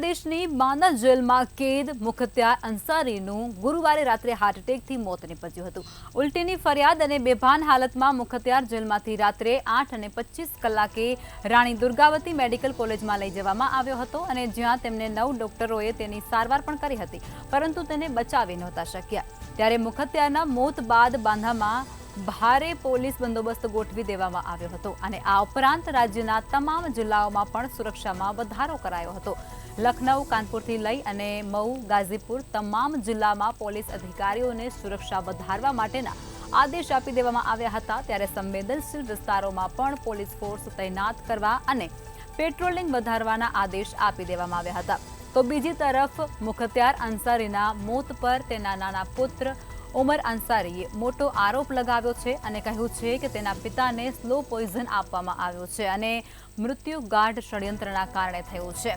પ્રદેશની બાંદા જેલમાં કેદ મુખત્યાર અંસારીનું ગુરુવારે રાત્રે હાર્ટ એટેકથી મોત નીપજ્યું હતું। ઉલટીની ફરિયાદ અને બેભાન હાલતમાં મુખત્યાર જેલમાંથી રાત્રે 8:25 કલાકે રાણી દુર્ગાવતી મેડિકલ કોલેજમાં લઈ જવામાં આવ્યો હતો અને જ્યાં તેમને 9 ડોક્ટરોએ તેની સારવાર પણ કરી હતી, પરંતુ તેને બચાવી નહોતા શક્યા। ત્યારે મુખત્યારના મોત બાદ બાંદામાં ભારે પોલીસ બંદોબસ્ત ગોઠવી દેવામાં આવ્યો હતો અને આ ઉપરાંત રાજ્યના તમામ જિલ્લાઓમાં પણ સુરક્ષામાં વધારો કરાયો હતો। લખનઉ, કાનપુરથી લઈ અને મઉ, ગાઝીપુર તમામ જિલ્લામાં પોલીસ અધિકારીઓને સુરક્ષા વધારવા માટેના આદેશ આપી દેવામાં આવ્યા હતા। ત્યારે સંવેદનશીલ વિસ્તારોમાં પણ પોલીસ ફોર્સ તૈનાત કરવા અને પેટ્રોલિંગ વધારવાના આદેશ આપી દેવામાં આવ્યા હતા। તો બીજી તરફ મુખત્યાર અંસારીના મોત પર તેના નાના પુત્ર ઉમર અંસારીએ મોટો આરોપ લગાવ્યો છે અને કહ્યું છે કે તેના પિતાને સ્લો પોઈઝન આપવામાં આવ્યો છે અને મૃત્યુ ગાઢ ષડયંત્રના કારણે થયું છે।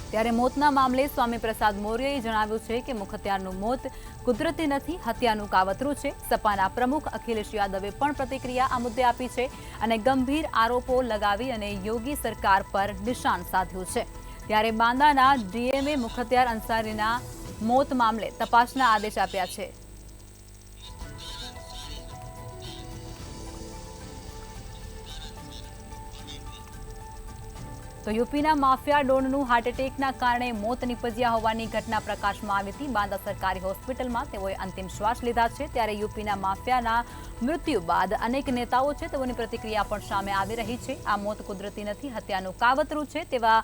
ત્યારે મોતના મામલે સ્વામી પ્રસાદ મૌર્યએ જણાવ્યું છે કે મુખત્યારનું મોત કુદરતી નથી, હત્યાનું કાવતરું છે। સપાના પ્રમુખ અખિલેશ યાદવે પણ પ્રતિક્રિયા આ મુદ્દે આપી છે અને ગંભીર આરોપો લગાવી અને યોગી સરકાર પર નિશાન સાધ્યું છે। ત્યારે બાંદાના ડીએમએ મુખત્યાર અંસારીના મોત મામલે તપાસના આદેશ આપ્યા છે। તો યુપીના માફિયા ડોનનું હાર્ટ એટેકના કારણે મોત નીપજ્યા હોવાની ઘટના પ્રકાશમાં આવી હતી। બાંદા સરકારી હોસ્પિટલમાં તેઓએ અંતિમ શ્વાસ લીધા છે। ત્યારે યુપીના માફિયાના મૃત્યુ બાદ અનેક નેતાઓ છે તેઓની પ્રતિક્રિયા પણ સામે આવી રહી છે। આ મોત કુદરતી નથી, હત્યાનું કાવતરું છે તેવા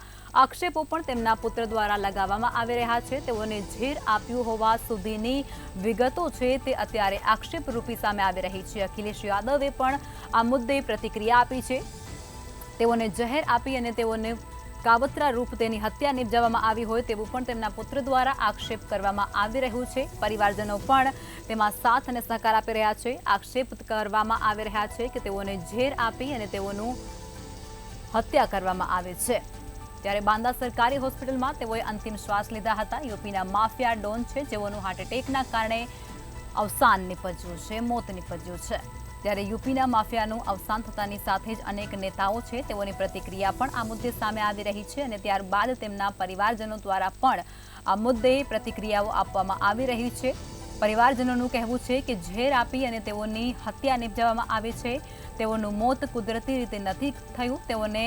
આક્ષેપો પણ તેમના પુત્ર દ્વારા લગાવવામાં આવી રહ્યા છે। તેઓને ઝેર આપ્યું હોવા સુધીની વિગતો છે તે અત્યારે આક્ષેપરૂપી સામે આવી રહી છે। અખિલેશ યાદવે પણ આ મુદ્દે પ્રતિક્રિયા આપી છે। તેઓને જહેર આપી અને તેઓને કાવતરા રૂપ તેની હત્યા નિપજાવવામાં આવી હોય તેવું પણ તેમના પુત્ર દ્વારા આક્ષેપ કરવામાં આવી રહ્યું છે। પરિવારજનો પણ તેમાં સાથ અને સહકાર આપી રહ્યા છે। આક્ષેપ કરવામાં આવી રહ્યા છે કે તેઓને ઝેર આપી અને તેઓનું હત્યા કરવામાં આવે છે। ત્યારે બાંદા સરકારી હોસ્પિટલમાં તેઓએ અંતિમ શ્વાસ લીધા હતા। યુપીના માફિયા ડોન છે જેઓનું હાર્ટ એટેકના કારણે અવસાન નીપજ્યું છે, મોત નીપજ્યું છે। ત્યારે યુપીના માફિયાનું અવસાન થતાની સાથે જ અનેક નેતાઓ છે તેઓની પ્રતિક્રિયા પણ આ મુદ્દે સામે આવી રહી છે અને ત્યારબાદ તેમના પરિવારજનો દ્વારા પણ આ મુદ્દે પ્રતિક્રિયાઓ આપવામાં આવી રહી છે। પરિવારજનોનું કહેવું છે કે ઝેર આપી અને તેઓની હત્યા નિપજાવવામાં આવી છે। તેઓનું મોત કુદરતી રીતે નથી થયું, તેઓને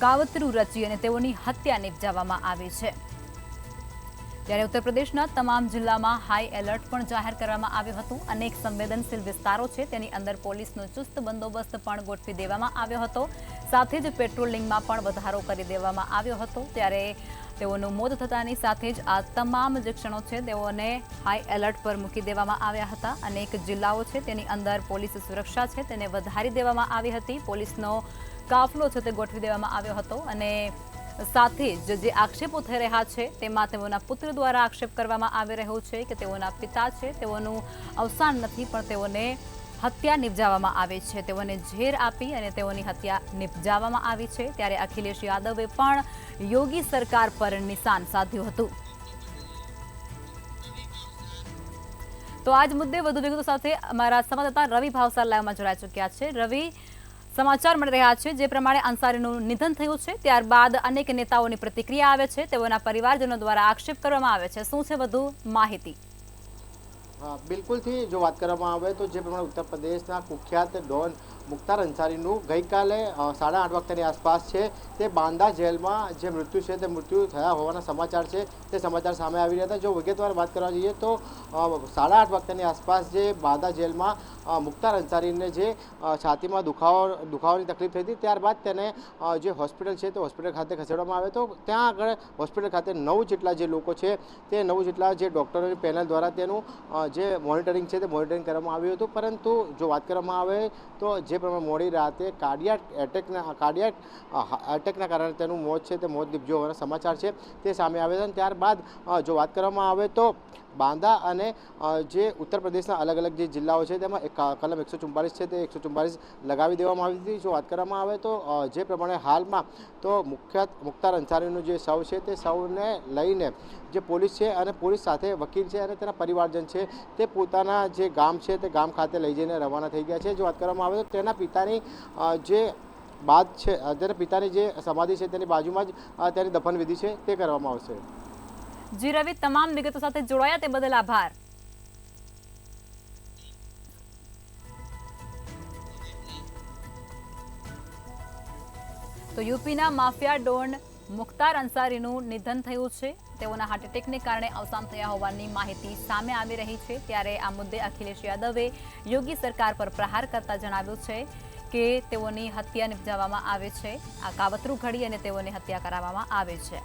કાવતરું રચી અને તેઓની હત્યા નિપજાવવામાં આવી છે। ત્યારે ઉત્તર પ્રદેશના તમામ જિલ્લામાં હાઈ એલર્ટ પણ જાહેર કરવામાં આવ્યું હતું। અનેક સંવેદનશીલ વિસ્તારો છે તેની અંદર પોલીસનો ચુસ્ત બંદોબસ્ત પણ ગોઠવી દેવામાં આવ્યો હતો, સાથે જ પેટ્રોલિંગમાં પણ વધારો કરી દેવામાં આવ્યો હતો। ત્યારે તેઓનું મોત થતાની સાથે જ આ તમામ જે ક્ષણો છે તેઓને હાઈ એલર્ટ પર મૂકી દેવામાં આવ્યા હતા। અનેક જિલ્લાઓ છે તેની અંદર પોલીસ સુરક્ષા છે તેને વધારી દેવામાં આવી હતી। પોલીસનો કાફલો છે તે ગોઠવી દેવામાં આવ્યો હતો અને સાથે જ જે આક્ષેપો થઈ રહ્યા છે તેમાં તેઓના પુત્ર દ્વારા આક્ષેપ કરવામાં આવી રહ્યો છે કે તેઓના પિતા છે તેઓનું અવસાન નથી પણ તેઓને હત્યા નિપજાવવામાં આવી છે, તેઓને ઝેર આપી અને તેઓની હત્યા નિપજાવવામાં આવી છે। ત્યારે અખિલેશ યાદવે પણ યોગી સરકાર પર નિશાન સાધ્યું હતું। તો આજ મુદ્દે વધુ વિગતો સાથે અમારા સંવાદદાતા રવિ ભાવસાર લાઈવમાં જોડાઈ ચૂક્યા છે। રવિ, સમાચાર મળી રહ્યા છે જે પ્રમાણે અંસારીનું નિધન થયું છે ત્યારબાદ અનેક નેતાઓની પ્રતિક્રિયા આવે છે, તેઓના પરિવારજનો દ્વારા આક્ષેપ કરવામાં આવે છે, શું છે વધુ માહિતી? બિલકુલથી જો વાત કરવામાં આવે તો જે પ્રમાણે ઉત્તર પ્રદેશના કુખ્યાત ડોન મુખ્તાર અંસારીનું ગઈકાલે 8:30 વાગ્યાની આસપાસ છે તે બાંદા જેલમાં જે મૃત્યુ છે તે મૃત્યુ થયા હોવાના સમાચાર છે તે સમાચાર સામે આવી રહ્યા હતા। જો વિગતવાર વાત કરવા જઈએ તો 8:30 વાગ્યાની આસપાસ જે બાંદા જેલમાં મુખ્તાર અંસારીને જે છાતીમાં દુખાવાની તકલીફ થઈ હતી, ત્યારબાદ તેને જે હોસ્પિટલ છે તે હોસ્પિટલ ખાતે ખસેડવામાં આવ્યો હતો। ત્યાં આગળ હોસ્પિટલ ખાતે 9 જેટલા જે લોકો છે તે 9 જેટલા જે ડૉક્ટરોની પેનલ દ્વારા તેનું જે મોનિટરિંગ છે તે મોનિટરિંગ કરવામાં આવ્યું હતું। પરંતુ જો વાત કરવામાં આવે તો જે પ્રમાણે મોડી રાતે કાર્ડિયાક એટેકના કારણે તેનું મોત છે તે મોત નીપજ્યું હોવાના સમાચાર છે તે સામે આવ્યા હતા। ત્યારબાદ જો વાત કરવામાં આવે તો બાંદા અને જે ઉત્તર પ્રદેશના અલગ અલગ જે જિલ્લાઓ છે તેમાં કલમ 144 છે તે 144 લગાવી દેવામાં આવી હતી। જો વાત કરવામાં આવે તો જે પ્રમાણે હાલમાં તો મુખ્તાર અંસારીનું જે શવ છે તે શવને લઈને જે પોલીસ છે અને પોલીસ સાથે વકીલ છે અને તેના પરિવારજન છે તે પોતાના જે ગામ છે તે ગામ ખાતે લઈ જઈને રવાના થઈ ગયા છે। જો વાત કરવામાં આવે તો તેના પિતાની જે બાદ છે તેના પિતાની જે સમાધિ છે તેની બાજુમાં જ તેની દફન વિધિ છે તે કરવામાં આવશે. જી રવિ, તમામ વિગતો સાથે જોડાયા તે બદલ આભાર. તો યુપીના માફિયા ડોન મુખ્તાર અંસારીનું નિધન થયું છે. તેઓના હાર્ટ એટેકને કારણે અવસાન થયા હોવાની માહિતી સામે આવી રહી છે. ત્યારે આ મુદ્દે અખિલેશ યાદવે યોગી સરકાર પર પ્રહાર કરતા જણાવ્યું છે કે તેઓની હત્યા નિપજાવવામાં આવે છે, આ કાવતરું ઘડી અને તેઓની હત્યા કરાવવામાં આવે છે.